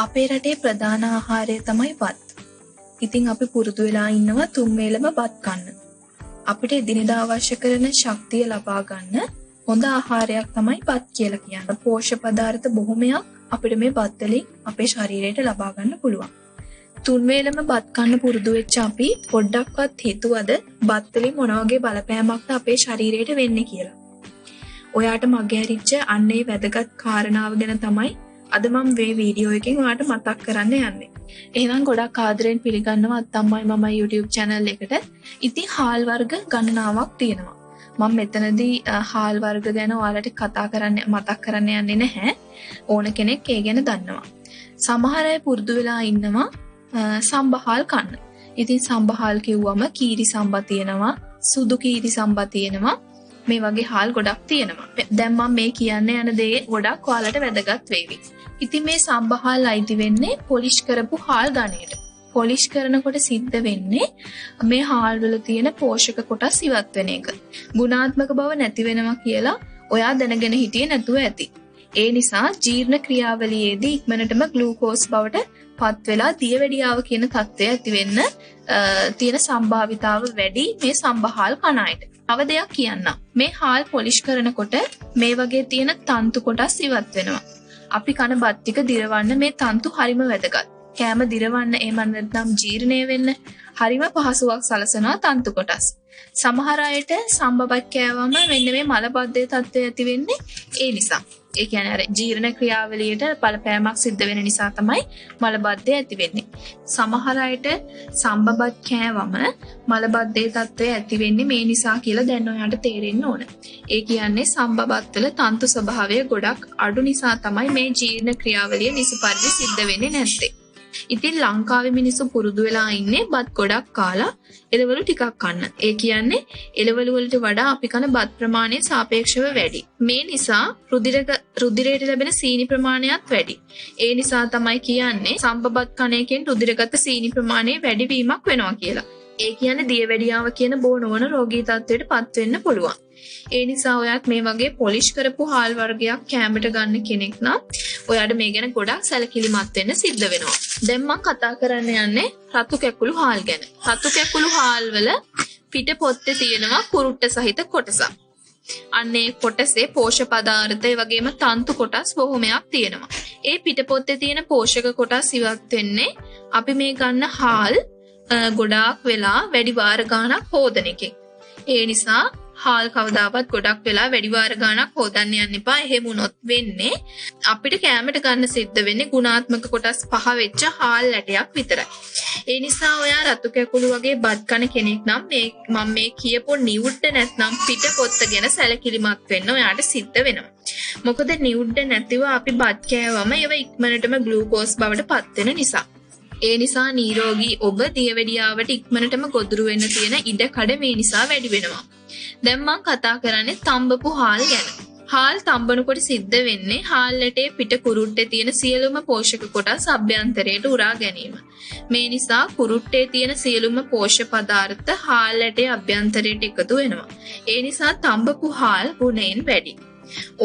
අපේ රටේ ප්‍රධාන ආහාරය තමයි බත්. ඉතින් අපි පුරුදු වෙලා ඉන්නවා 3 වේලම බත් කන්න. අපිට එදිනෙදා අවශ්‍ය කරන ශක්තිය ලබා ගන්න හොඳ ආහාරයක් තමයි බත් කියලා කියන්නේ. පෝෂක පදාර්ථ බොහොමයක් අපිට මේ බත් වලින් අපේ ශරීරයට ලබා ගන්න පුළුවන්. 3 වේලම බත් කන්න පුරුදු වෙච්ච අපි පොඩ්ඩක්වත් හිතුවද බත් වලින් මොන වගේ බලපෑමක්ද අපේ ශරීරයට වෙන්නේ කියලා. ඔයාට මගේ ඇරිච්ච අන්නේ වැදගත් කාරණාව ගැන තමයි අද මම මේ වීඩියෝ එකෙන් ඔයාලට මතක් කරන්න යන්නේ. එහෙනම් ගොඩක් ආදරෙන් පිළිගන්නවා අත්ථම්මයි මමයි YouTube channel එකට. ඉතින් හාල් වර්ග ගණනාවක් තියෙනවා. මම මෙතනදී හාල් වර්ග ගැන ඔයාලට මතක් කරන්න යන්නේ නැහැ. ඕන කෙනෙක් ඒ ගැන දන්නවා. සමහර අය පුරුදු වෙලා ඉන්නවා සම්බහාල් කන්න. ඉතින් සම්බහාල් කිව්වම කීරි සම්බා තියෙනවා, සුදු කීරි සම්බා තියෙනවා. මේ වගේ හාල් ගොඩක් තියෙනවා. දැන් මම මේ කියන්න යන දේ ගොඩක් ඔයාලට වැදගත් වේවි. ඉතින් මේ සම්බහාල් අයිති වෙන්නේ පොලිෂ් කරපු හාල් ගණයට. පොලිෂ් කරනකොට සිද්ධ වෙන්නේ මේ හාල් වල තියෙන පෝෂක කොටස් ඉවත් වෙන එක. ගුණාත්මක බව නැති වෙනවා කියලා ඔයා දැනගෙන හිටියේ නැතුව ඇති. ඒ නිසා ජීර්ණ ක්‍රියාවලියේදී ඉක්මනටම ග්ලූකෝස් බවට පත් වෙලා දියවැඩියාව කියන තත්ත්වය ඇති වෙන්න තියෙන සම්භාවිතාව වැඩි මේ සම්බහාල් කන අයට. තව දෙයක් කියන්නම්. මේ හාල් පොලිෂ් කරනකොට මේ වගේ තියෙන තන්තු කොටස් ඉවත් වෙනවා. අපි කන බත් ටික දිරවන්න මේ තන්තු හරිම වැදගත්. කෑම දිරවන්න එහෙම නැත්නම් ජීර්ණය වෙන්න හරිම පහසුවක් සලසනවා තන්තු කොටස්. සමහර අයට සම්බබත් කෑවම මෙන්න මේ මලබද්ධයේ තත්ත්වය ඇති වෙන්නේ ඒ නිසා. ඒ කියන්නේ අර ජීර්ණ ක්‍රියාවලියට බලපෑමක් සිද්ධ වෙන නිසා තමයි මලබද්ධය ඇති වෙන්නේ. සමහර අයට සම්බබත් කෑවම මලබද්ධයේ තත්ත්වය ඇති වෙන්නේ මේ නිසා කියලා දැන් ඔයාලට තේරෙන්න ඕන. ඒ කියන්නේ සම්බබත් වල තන්තු ස්වභාවය ගොඩක් අඩු නිසා තමයි මේ ජීර්ණ ක්‍රියාවලිය නිසි පරිදි සිද්ධ වෙන්නේ නැත්තේ. ඉතින් ලංකාවේ මිනිස්සු පුරුදු වෙලා ඉන්නේ බත් ගොඩක් කාලා එළවලු ටිකක් කන්න. ඒ කියන්නේ එළවලු වලට වඩා අපි කන බත් ප්‍රමාණය සාපේක්ෂව වැඩි. මේ නිසා රුධිරයට ලැබෙන සීනි ප්‍රමාණයත් වැඩි. ඒ නිසා තමයි කියන්නේ සම්බබත් කන එකෙන් රුධිරගත සීනි ප්‍රමාණය වැඩි වීමක් වෙනවා කියලා. ඒ කියන්නේ දියවැඩියාව කියන බෝ නොවන රෝගී තත්ත්වයට පත් වෙන්න පුළුවන්. ඒ නිසා ඔයාත් මේ වගේ පොලිෂ් කරපු හාල් වර්ගයක් කැමරට ගන්න කෙනෙක් නම් ඔයාට මේ ගැන ගොඩක් සැලකිලිමත් වෙන්න සිද්ධ වෙනවා. දැන් මම කතා කරන්න යන්නේ රතු කැකුළු හාල් ගැන. රතු කැකුළු හාල් වල පිට පොත්තේ තියෙනවා කුරුට්ට සහිත කොටසක්. අන්නේ කොටසේ පෝෂක පදාර්ථ ඒ වගේම තන්තු කොටස් බොහොමයක් තියෙනවා. ඒ පිට පොත්තේ තියෙන පෝෂක කොටස් ඉවත් වෙන්නේ අපි මේ ගන්න හාල් ගොඩාක් වෙලා වැඩි වාර ගාණක් හොදන එකෙන්. ඒ නිසා හාල් කවදාවත් ගොඩක් වෙලා වැඩි වාර ගාණක් හොදන්න යන්න එපා. එහෙම වුණොත් වෙන්නේ අපිට කැමරට ගන්න සිද්ධ වෙන්නේ ගුණාත්මක කොටස් පහ වෙච්ච හාල් ඇටයක් විතරයි. ඒ නිසා ඔයා රතු කැකුළු වගේ බත් කන කෙනෙක් නම් මම මේ කියපු නිවුඩ්ඩ නැත්නම් පිට පොත්ත ගැන සැලකිලිමත් වෙන්න ඔයාට සිද්ධ වෙනවා. මොකද නිවුඩ්ඩ නැතිව අපි බත් කෑවම ඒව ඉක්මනටම ග්ලූකෝස් බවට පත් වෙන නිසා. ඒ නිසා නිරෝගී ඔබ දියවැඩියාවට ඉක්මනටම ගොදුරු වෙන්න තියෙන ඉඩ කඩ මේ නිසා වැඩි වෙනවා. දැන් මම කතා කරන්නේ තඹපු හාල් ගැන. හාල් තඹනකොට සිද්ධ වෙන්නේ හාල් ඇටේ පිට කුරුට්ටේ තියෙන සියලුම පෝෂක කොටස් අභ්‍යන්තරයට උරා ගැනීම. මේ නිසා කුරුට්ටේ තියෙන සියලුම පෝෂක පදාර්ථ හාල් ඇටේ අභ්‍යන්තරයට එකතු වෙනවා. ඒ නිසා තඹපු හාල් ගුණයෙන් වැඩි.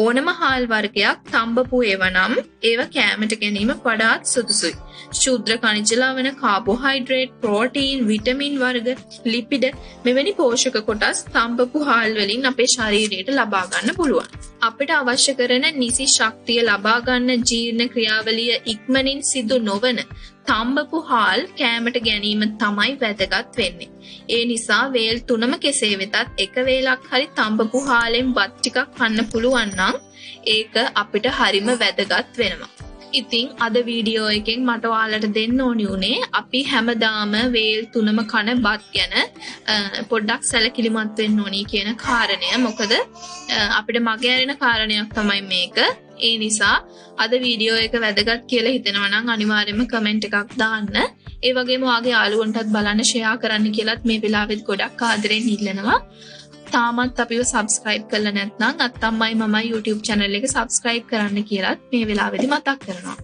ඕනම හාල් වර්ගයක් තඹපු ඒවා නම් ඒවා කැමරට ගැනීම වඩාත් සුදුසුයි. ශුද්ධ khනිජ ලවණ, කාබෝහයිඩ්‍රේට්, ප්‍රෝටීන්, විටමින් වර්ග, ලිපිඩ මෙවැනි පෝෂක කොටස් තඹපු හාල් වලින් අපේ ශරීරයට ලබා ගන්න පුළුවන්. අපිට අවශ්‍ය කරන නිසි ශක්තිය ලබා ගන්න ජීර්ණ ක්‍රියාවලිය ඉක්මනින් සිදු නොවන තඹපු හාල් කැමරට ගැනීම තමයි වැදගත් වෙන්නේ. ඒ නිසා වේල් 3ම කෙසේ වෙතත් එක වේලක් හරි තඹපු හාලෙන් බත් ටිකක් කන්න පුළුවන් නම් ඒක අපිට හරිම වැදගත් වෙනවා. ඉතින් අද වීඩියෝ එකෙන් මට ඔයාලට දෙන්න ඕනි උනේ අපි හැමදාම වේල් 3ම කන බත් ගැන පොඩ්ඩක් සැලකිලිමත් වෙන්න ඕනි කියන කාරණය. මොකද අපිට මගේ ඇරෙන කාරණයක් තමයි මේක. ඒ නිසා අද වීඩියෝ එක වැදගත් කියලා හිතෙනවා නම් අනිවාර්යයෙන්ම කමෙන්ට් එකක් දාන්න. ඒ වගේම ඔයාගේ යාළුවන්ටත් බලන්න ෂෙයා කරන්න කියලාත් මේ වෙලාවෙත් ගොඩක් ආදරෙන් ඉල්ලනවා. තාමත් අපිව subscribe කරලා නැත්නම් අත්තම්මයි මමයි YouTube channel එක subscribe කරන්න කියලාත් මේ වෙලාවේදී මතක් කරනවා.